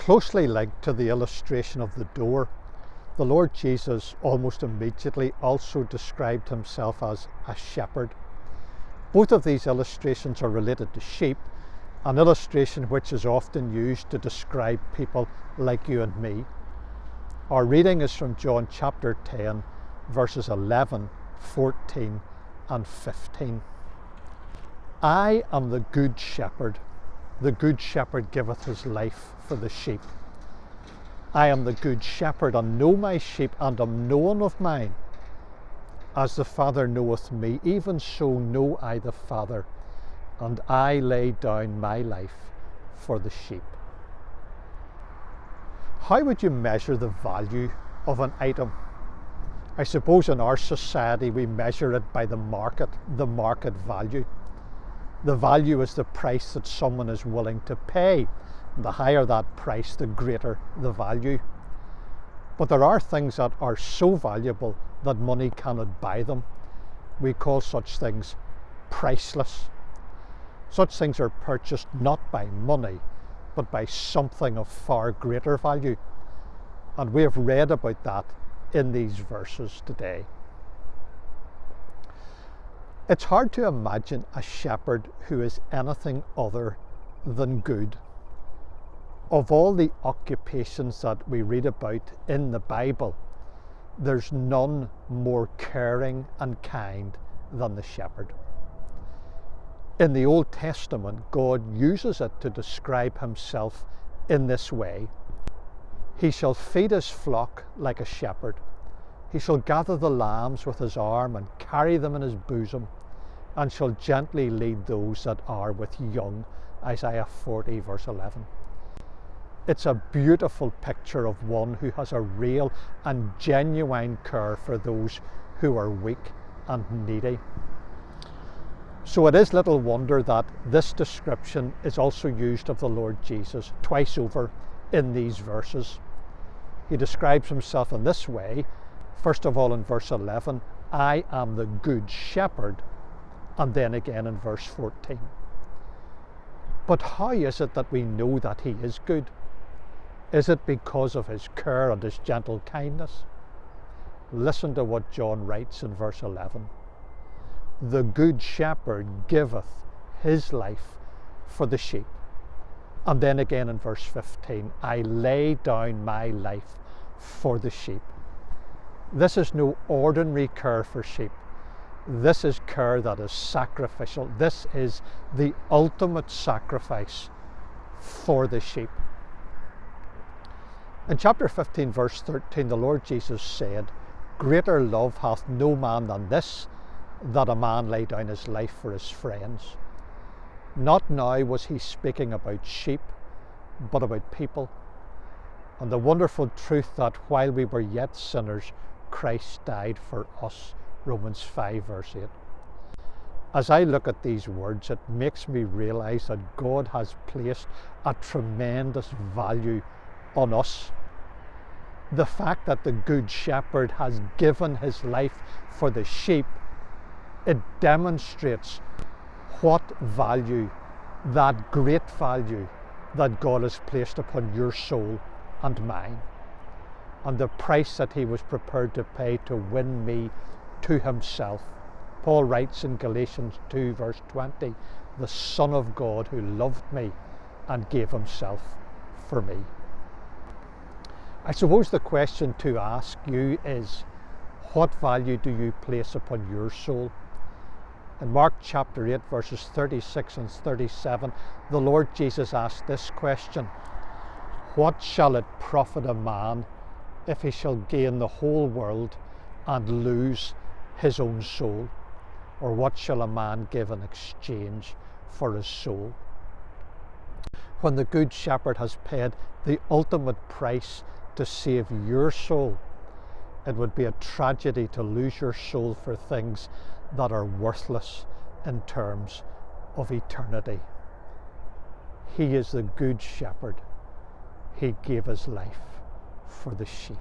Closely linked to the illustration of the door, the Lord Jesus almost immediately also described himself as a shepherd. Both of these illustrations are related to sheep, an illustration which is often used to describe people like you and me. Our reading is from John chapter 10, verses 11, 14 and 15. I am the good shepherd. The good shepherd giveth his life for the sheep. I am the good shepherd, and know my sheep, and am known of mine. As the Father knoweth me, even so know I the Father, and I lay down my life for the sheep. How would you measure the value of an item? I suppose in our society we measure it by the market value. The value is the price that someone is willing to pay. The higher that price, the greater the value. But there are things that are so valuable that money cannot buy them. We call such things priceless. Such things are purchased not by money, but by something of far greater value. And we have read about that in these verses today. It's hard to imagine a shepherd who is anything other than good. Of all the occupations that we read about in the Bible, there's none more caring and kind than the shepherd. In the Old Testament, God uses it to describe himself in this way. He shall feed his flock like a shepherd. He shall gather the lambs with his arm and carry them in his bosom, and shall gently lead those that are with young. Isaiah 40 verse 11. It's a beautiful picture of one who has a real and genuine care for those who are weak and needy. So it is little wonder that this description is also used of the Lord Jesus twice over in these verses. He describes himself in this way. First of all in verse 11, I am the good shepherd, and then again in verse 14. But how is it that we know that he is good? Is it because of his care and his gentle kindness? Listen to what John writes in verse 11. The good shepherd giveth his life for the sheep. And then again in verse 15, I lay down my life for the sheep. This is no ordinary care for sheep. This is care that is sacrificial. This is the ultimate sacrifice for the sheep. In chapter 15, verse 13, the Lord Jesus said, Greater love hath no man than this, that a man lay down his life for his friends. Not now was he speaking about sheep, but about people. And the wonderful truth that while we were yet sinners, Christ died for us. Romans 5 verse 8. As I look at these words, it makes me realize that God has placed a tremendous value on us. The fact that the Good Shepherd has given his life for the sheep, it demonstrates what value, that great value that God has placed upon your soul and mine, and the price that he was prepared to pay to win me to himself. Paul writes in Galatians 2 verse 20, the Son of God who loved me and gave himself for me. I suppose the question to ask you is, what value do you place upon your soul? In Mark chapter 8 verses 36 and 37, the Lord Jesus asked this question, what shall it profit a man if he shall gain the whole world and lose his own soul? Or what shall a man give in exchange for his soul? When the Good Shepherd has paid the ultimate price to save your soul, it would be a tragedy to lose your soul for things that are worthless in terms of eternity. He is the Good Shepherd. He gave his life for the sheep.